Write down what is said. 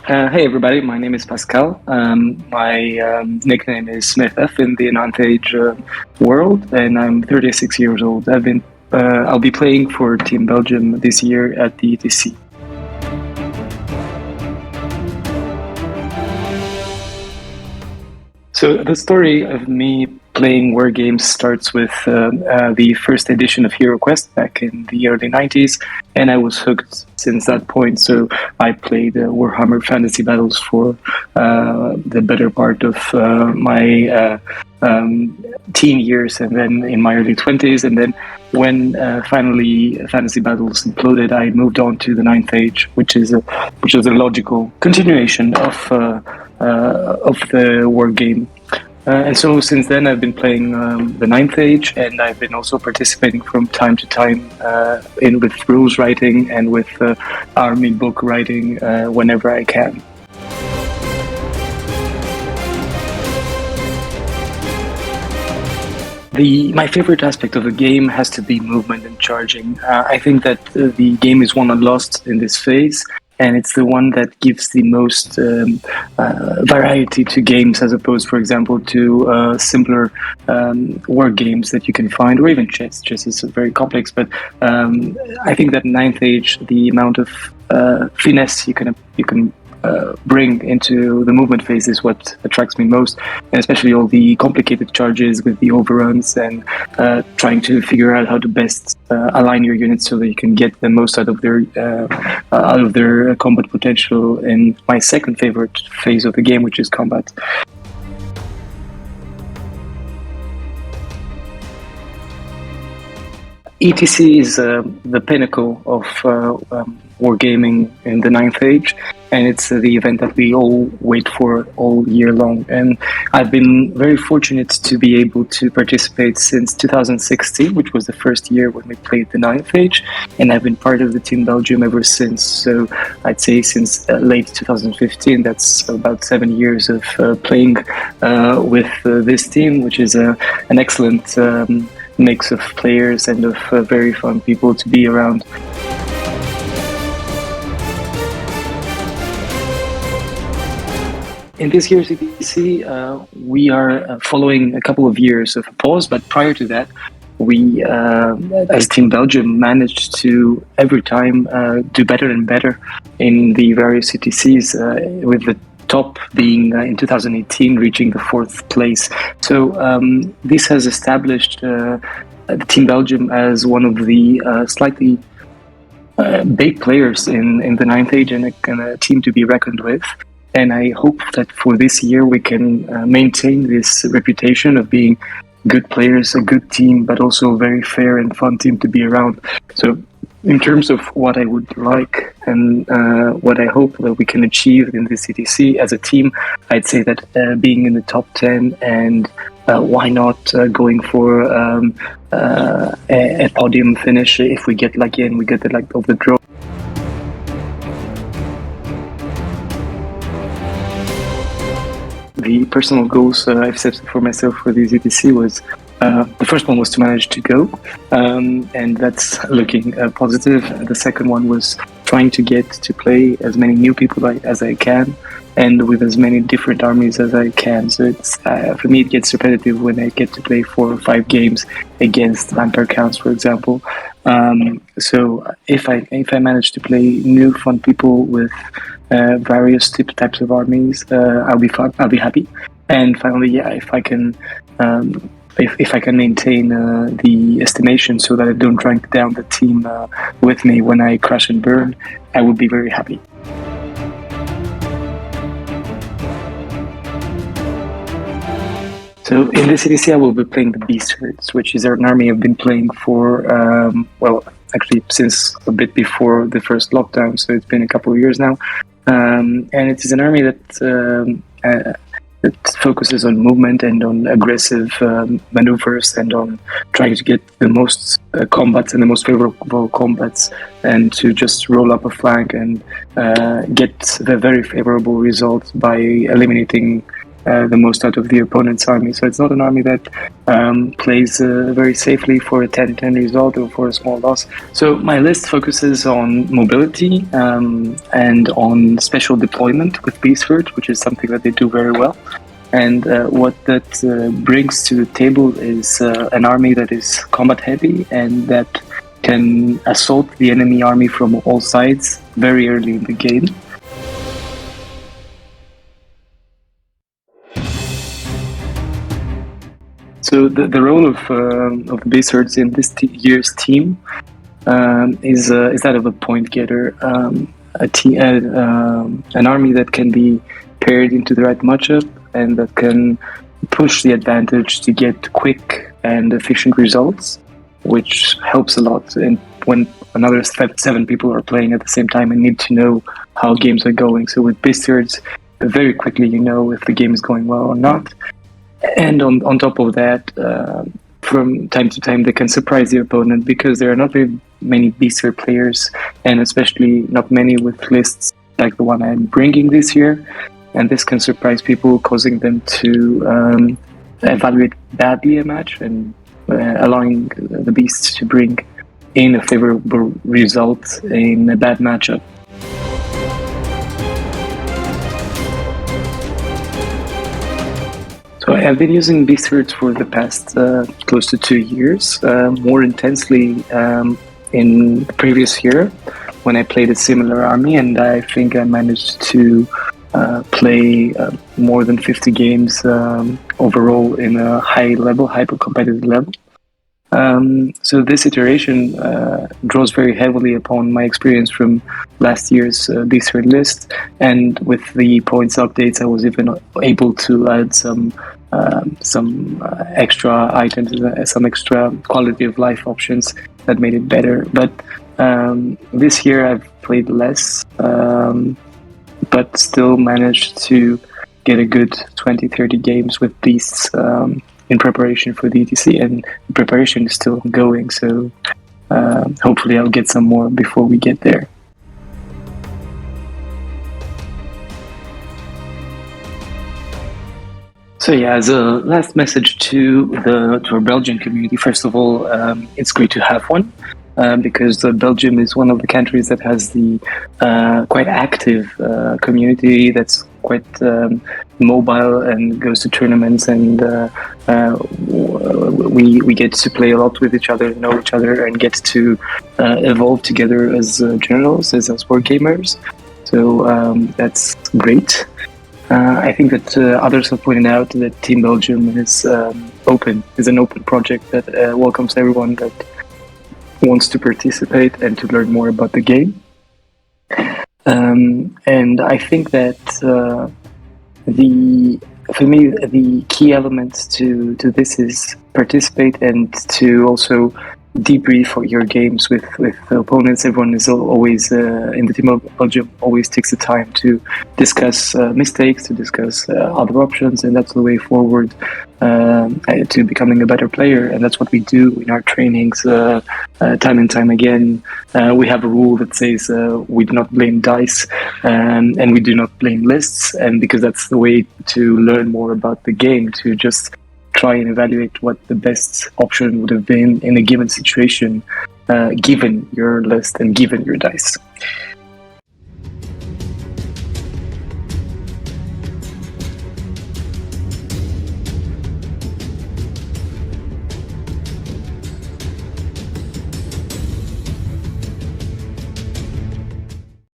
Hey everybody, my name is Pascal. My nickname is SmithF in the ninth age world, and I'm 36 years old. I'll be playing for Team Belgium this year at the ETC. So the story of me playing war games starts with the first edition of HeroQuest back in the early 90s, and I was hooked since that point. So I played Warhammer Fantasy Battles for the better part of my teen years, and then in my early 20s. And then when finally Fantasy Battles imploded, I moved on to the Ninth Age, which is a logical continuation of the war game. And so since then, I've been playing the Ninth Age, and I've been also participating from time to time with rules writing and with army book writing whenever I can. My favorite aspect of the game has to be movement and charging. I think that the game is one lost in this phase, and it's the one that gives the most variety to games, as opposed, for example, to simpler war games that you can find, or even chess. Chess is very complex, but I think that Ninth Age, the amount of finesse you can bring into the movement phase is what attracts me most, and especially all the complicated charges with the overruns and trying to figure out how to best align your units so that you can get the most out of their combat potential in my second favorite phase of the game, which is combat. ETC is the pinnacle of wargaming in the Ninth Age, and it's the event that we all wait for all year long. And I've been very fortunate to be able to participate since 2016, which was the first year when we played the Ninth Age, and I've been part of the Team Belgium ever since. So I'd say since late 2015, that's about 7 years of playing with this team, which is an excellent mix of players and of very fun people to be around. In this year's ETC, we are following a couple of years of pause, but prior to that, we, as Team Belgium, managed to every time do better and better in the various ETCs, with the top being in 2018 reaching the 4th place. So this has established the Team Belgium as one of the slightly big players in the Ninth Age, and a team to be reckoned with. And I hope that for this year we can maintain this reputation of being good players, a good team, but also a very fair and fun team to be around. So in terms of what I would like and what I hope that we can achieve in this ETC as a team, I'd say that being in the top 10, and why not going for a podium finish if we get lucky and we get the luck of the draw. The personal goals I've set for myself for this ETC was the first one was to manage to go, and that's looking positive. The second one was trying to get to play as many new people as I can, and with as many different armies as I can. So it's for me, it gets repetitive when I get to play 4 or 5 games against vampire counts, for example. So if I manage to play new fun people with various types of armies, I'll be fun. I'll be happy. And finally, yeah, if I can. If I can maintain the estimation so that I don't drag down the team with me when I crash and burn, I would be very happy. So in this ETC, I will be playing the Beast Herds, which is an army I've been playing for, actually since a bit before the first lockdown, so it's been a couple of years now. And it is an army that focuses on movement and on aggressive maneuvers and on trying to get the most combats and the most favorable combats, and to just roll up a flank and get the very favorable result by eliminating the most out of the opponent's army. So it's not an army that plays very safely for a 10-10 result or for a small loss. So my list focuses on mobility and on special deployment with Beastford, which is something that they do very well. And what that brings to the table is an army that is combat heavy and that can assault the enemy army from all sides very early in the game. So the role of the Beastfords in this year's team is that of a point getter, an army that can be paired into the right matchup and that can push the advantage to get quick and efficient results, which helps a lot. And when another 7 people are playing at the same time and need to know how games are going. So with Beastfords, very quickly you know if the game is going well or not. And on top of that, from time to time, they can surprise the opponent because there are not very many Beastford players, and especially not many with lists like the one I'm bringing this year. And this can surprise people, causing them to evaluate badly a match and allowing the Beasts to bring in a favorable result in a bad matchup. So I've been using Beastfords for the past close to 2 years, more intensely in the previous year when I played a similar army, and I think I managed to play more than 50 games overall in a high level, hyper-competitive level. So this iteration draws very heavily upon my experience from last year's Beastford list, and with the points updates I was even able to add some extra items, some extra quality of life options that made it better. But this year I've played less, but still managed to get a good 20-30 games with Beasts in preparation for the ETC, and the preparation is still ongoing, so hopefully I'll get some more before we get there. So yeah, as a last message to our Belgian community, first of all, it's great to have one. Because Belgium is one of the countries that has the quite active community that's quite mobile and goes to tournaments, and we get to play a lot with each other, know each other, and get to evolve together as generals, as war gamers. So that's great. I think that others have pointed out that Team Belgium is an open project that welcomes everyone that wants to participate and to learn more about the game. And I think that for me, the key elements to this is participate and to also debrief your games with opponents. Everyone is always in the Team of Belgium always takes the time to discuss mistakes, to discuss other options, and that's the way forward to becoming a better player. And that's what we do in our trainings time and time again. We have a rule that says we do not blame dice and we do not blame lists, and because that's the way to learn more about the game, to just try and evaluate what the best option would have been in a given situation, given your list and given your dice.